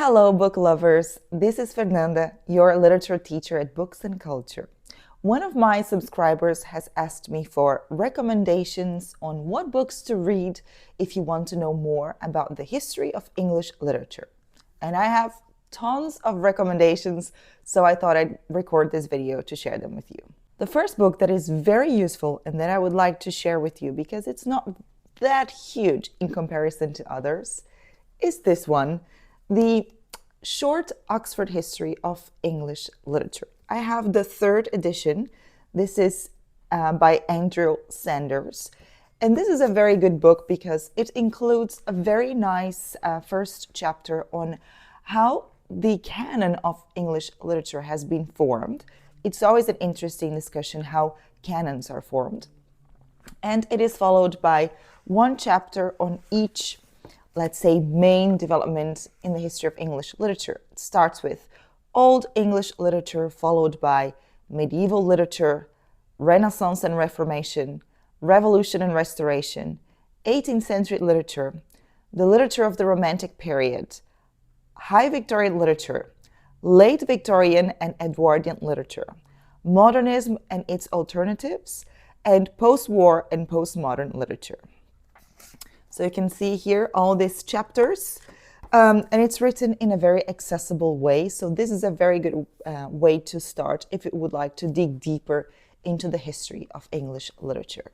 Hello, book lovers. This is Fernanda, your literature teacher at Books and Culture. One of my subscribers has asked me for recommendations on what books to read if you want to know more about the history of English literature. And I have tons of recommendations, so I thought I'd record this video to share them with you. The first book that is very useful and that I would like to share with you because it's not that huge in comparison to others is this one. The Short Oxford History of English Literature. I have the third edition. This is by Andrew Sanders. And this is a very good book because it includes a very nice first chapter on how the canon of English literature has been formed. It's always an interesting discussion how canons are formed. And it is followed by one chapter on each, let's say, main development in the history of English literature. It starts with Old English literature, followed by medieval literature, Renaissance and Reformation, Revolution and Restoration, 18th century literature, the literature of the Romantic period, High Victorian literature, late Victorian and Edwardian literature, modernism and its alternatives, and post-war and postmodern literature. So you can see here all these chapters, and it's written in a very accessible way. So this is a very good way to start if you would like to dig deeper into the history of English literature.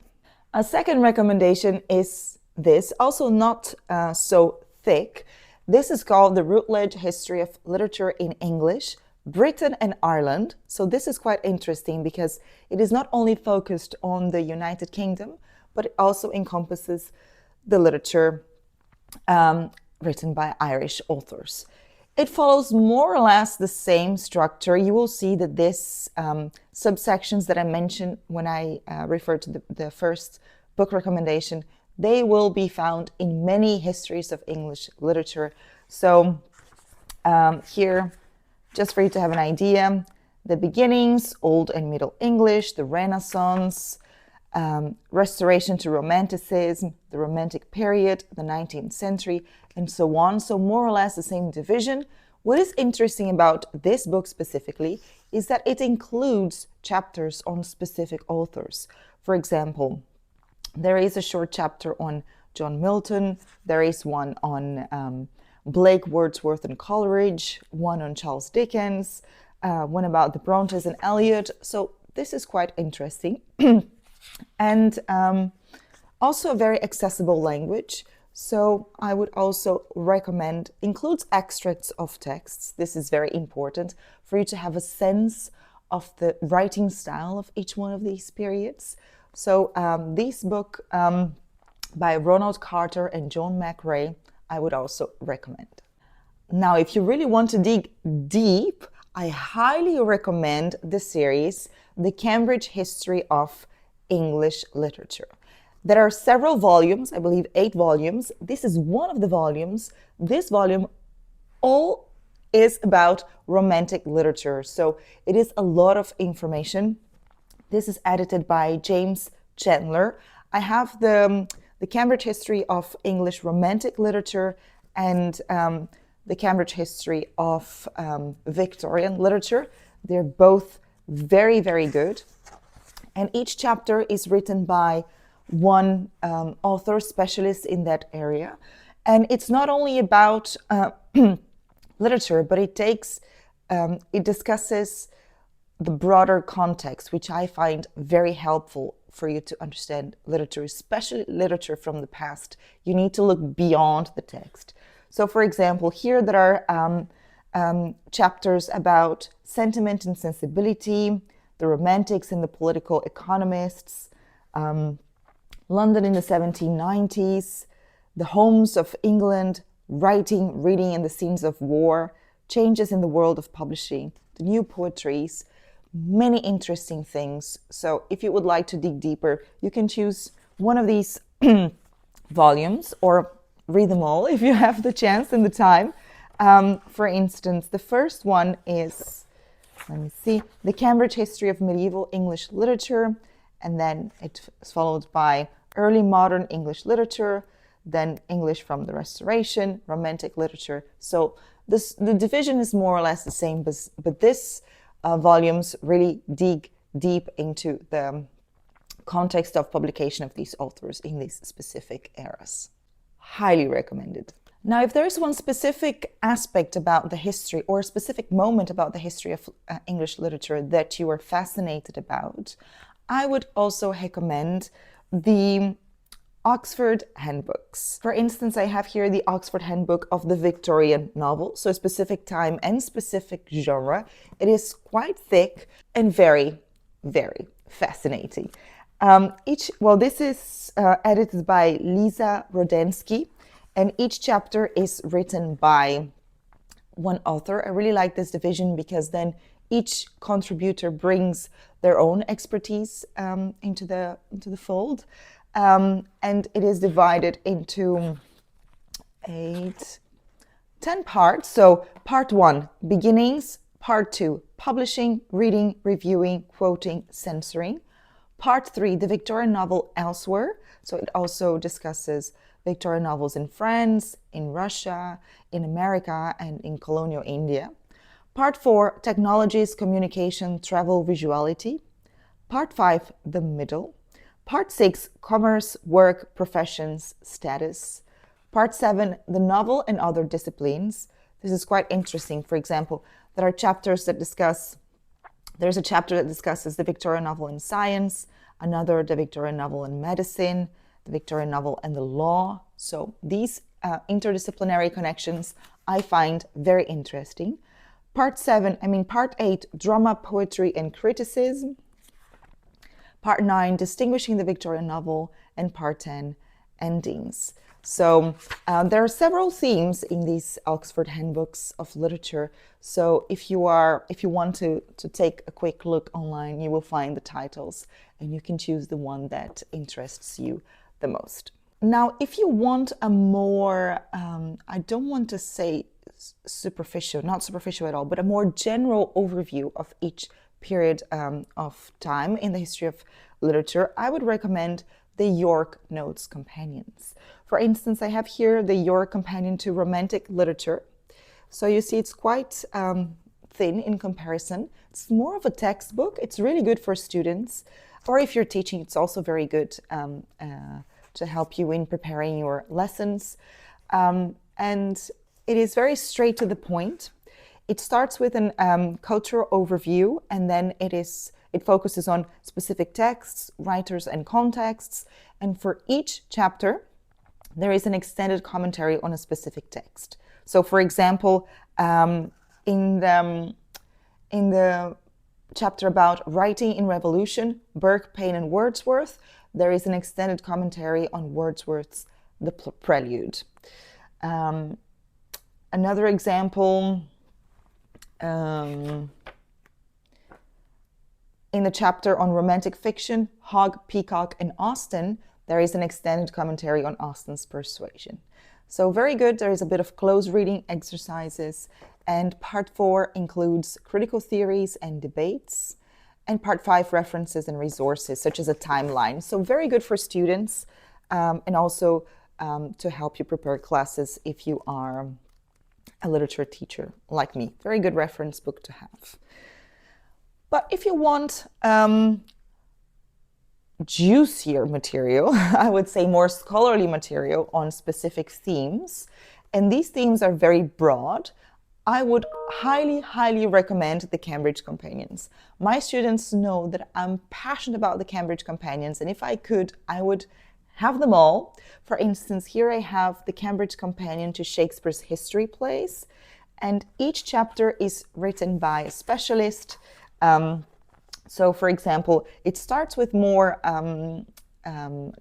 A second recommendation is this, also not so thick. This is called The Routledge History of Literature in English, Britain and Ireland. So this is quite interesting because it is not only focused on the United Kingdom, but it also encompasses the literature written by Irish authors. It follows more or less the same structure. You will see that these subsections that I mentioned when I referred to the first book recommendation, they will be found in many histories of English literature. So here, just for you to have an idea, the beginnings, Old and Middle English, the Renaissance, Restoration to Romanticism, the Romantic period, the 19th century, and so on. So more or less the same division. What is interesting about this book specifically is that it includes chapters on specific authors. For example, there is a short chapter on John Milton, there is one on Blake, Wordsworth, and Coleridge, one on Charles Dickens, one about the Brontes and Eliot. So this is quite interesting. And also a very accessible language. So I would also recommend, includes extracts of texts. This is very important for you to have a sense of the writing style of each one of these periods. So this book by Ronald Carter and John McRae, I would also recommend. Now, if you really want to dig deep, I highly recommend the series, The Cambridge History of English Literature. There are several volumes, I believe 8 volumes. This is one of the volumes. This volume all is about Romantic literature. So it is a lot of information. This is edited by James Chandler. I have the Cambridge History of English Romantic Literature and the Cambridge History of Victorian Literature. They're both very, very good. And each chapter is written by one author specialist in that area. And it's not only about literature, but it discusses the broader context, which I find very helpful for you to understand literature, especially literature from the past. You need to look beyond the text. So for example, here there are chapters about sentiment and sensibility, the Romantics and the political economists, London in the 1790s, the homes of England, writing, reading, and the scenes of war, changes in the world of publishing, the new poetries, many interesting things. So if you would like to dig deeper, you can choose one of these volumes or read them all if you have the chance and the time. For instance, the first one is, let me see, The Cambridge History of Medieval English Literature, and then it's followed by Early Modern English Literature, then English from the Restoration, Romantic Literature. So the division is more or less the same, but this volumes really dig deep into the context of publication of these authors in these specific eras. Highly recommended. Now, if there is one specific aspect about the history or a specific moment about the history of English literature that you are fascinated about, I would also recommend the Oxford handbooks. For instance, I have here the Oxford Handbook of the Victorian Novel, so a specific time and specific genre. It is quite thick and very, very fascinating. This is edited by Lisa Rodensky, and each chapter is written by one author. I really like this division because then each contributor brings their own expertise into the fold, and it is divided into 10 parts. So part 1, beginnings. Part 2, publishing, reading, reviewing, quoting, censoring. Part 3, the Victorian novel elsewhere. So it also discusses Victorian novels in France, in Russia, in America, and in colonial India. Part 4, technologies, communication, travel, visuality. Part 5, the middle. Part 6, commerce, work, professions, status. Part 7, the novel and other disciplines. This is quite interesting. For example, there are chapters that discuss, there's a chapter that discusses the Victorian novel in science, another the Victorian novel in medicine, the Victorian novel and the law. So these interdisciplinary connections I find very interesting. Part 8, drama, poetry and criticism. Part 9, distinguishing the Victorian novel, and Part 10, endings. So there are several themes in these Oxford handbooks of literature. So if you want to take a quick look online, you will find the titles and you can choose the one that interests you the most. Now, if you want a more, I don't want to say superficial, not superficial at all, but a more general overview of each period of time in the history of literature, I would recommend the York Notes Companions. For instance, I have here the York Companion to Romantic Literature. So you see it's quite thin in comparison. It's more of a textbook. It's really good for students, or if you're teaching, it's also very good to help you in preparing your lessons. And it is very straight to the point. It starts with an cultural overview, and then it focuses on specific texts, writers, and contexts. And for each chapter, there is an extended commentary on a specific text. So, for example, in the chapter about writing in revolution, Burke, Payne, and Wordsworth, there is an extended commentary on Wordsworth's The Prelude. Another example, in the chapter on romantic fiction, Hogg, Peacock, and Austen, there is an extended commentary on Austen's Persuasion. So very good. There is a bit of close reading exercises. And part 4 includes critical theories and debates. And part 5, references and resources, such as a timeline. So very good for students, and also to help you prepare classes if you are a literature teacher like me. Very good reference book to have. But if you want juicier material, I would say more scholarly material on specific themes, and these themes are very broad, I would highly, highly recommend the Cambridge Companions. My students know that I'm passionate about the Cambridge Companions, and if I could, I would have them all. For instance, here I have the Cambridge Companion to Shakespeare's history plays, and each chapter is written by a specialist. So, for example, it starts with more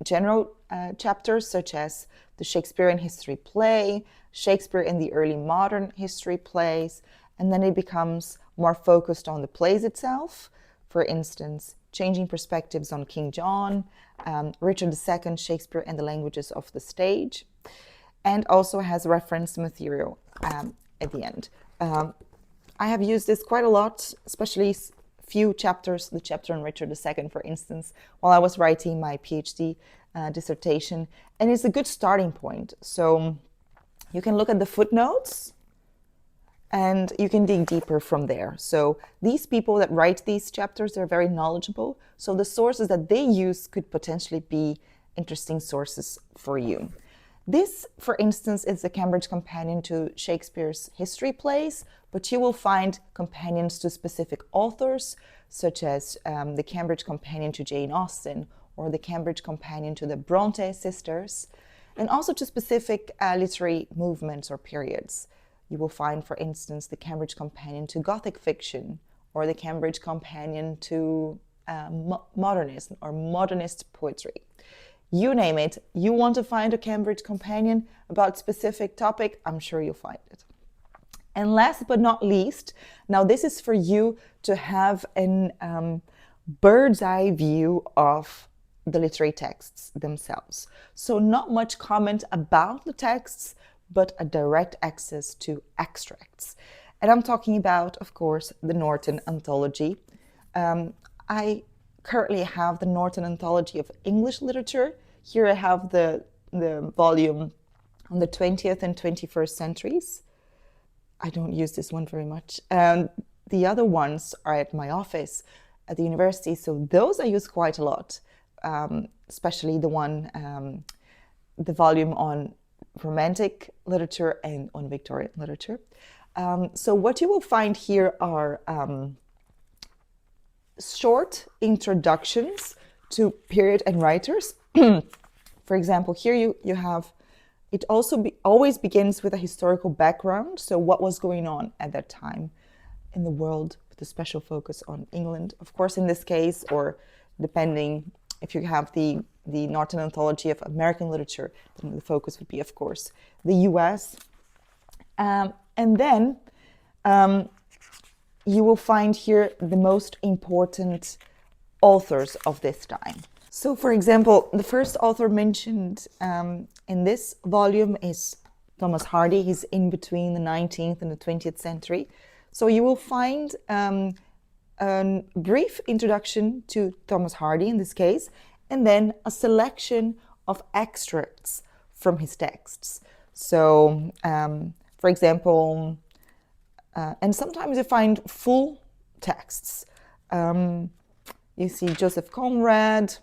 general chapters, such as the Shakespearean history play, Shakespeare in the early modern history plays, and then it becomes more focused on the plays itself. For instance, Changing Perspectives on King John, Richard II, Shakespeare and the Languages of the Stage, and also has reference material at the end. I have used this quite a lot, especially few chapters, the chapter on Richard II, for instance, while I was writing my PhD dissertation, and it's a good starting point. So you can look at the footnotes and you can dig deeper from there. So these people that write these chapters are very knowledgeable. So the sources that they use could potentially be interesting sources for you. This, for instance, is the Cambridge Companion to Shakespeare's history plays, but you will find companions to specific authors, such as the Cambridge Companion to Jane Austen, or the Cambridge Companion to the Bronte sisters, and also to specific literary movements or periods. You will find, for instance, the Cambridge Companion to Gothic fiction, or the Cambridge Companion to modernism or modernist poetry. You name it, you want to find a Cambridge Companion about a specific topic, I'm sure you'll find it. And last but not least, now this is for you to have a bird's eye view of the literary texts themselves. So not much comment about the texts, but a direct access to extracts. And I'm talking about, of course, the Norton Anthology. I currently have the Norton Anthology of English Literature. Here I have the volume on the 20th and 21st centuries. I don't use this one very much. The other ones are at my office at the university, so those I use quite a lot, especially the volume on Romantic literature and on Victorian literature. So what you will find here are short introductions to period and writers. For example, here you have, it also always begins with a historical background, so what was going on at that time in the world, with a special focus on England, of course, in this case, or depending if you have the Norton Anthology of American Literature, then the focus would be, of course, the US. And then you will find here the most important authors of this time. So, for example, the first author mentioned in this volume is Thomas Hardy. He's in between the 19th and the 20th century. So you will find a brief introduction to Thomas Hardy in this case, and then a selection of extracts from his texts. So, for example, and sometimes you find full texts. You see Joseph Conrad,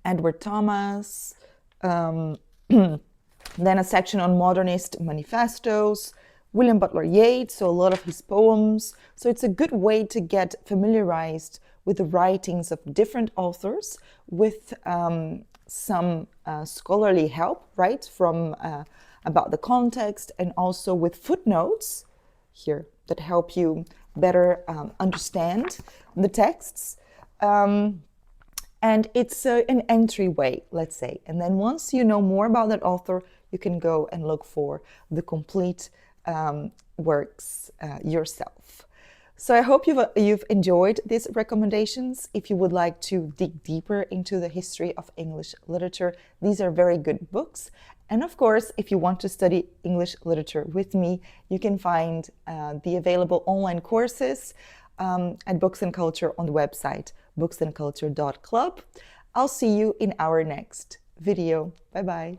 Edward Thomas, then a section on modernist manifestos, William Butler Yeats, so a lot of his poems. So it's a good way to get familiarized with the writings of different authors with some scholarly help, right, from about the context, and also with footnotes here that help you better understand the texts. And it's an entryway, let's say. And then once you know more about that author, you can go and look for the complete works yourself. So I hope you've enjoyed these recommendations. If you would like to dig deeper into the history of English literature, these are very good books. And of course, if you want to study English literature with me, you can find the available online courses at Books and Culture on the website booksandculture.club. I'll see you in our next video. Bye-bye.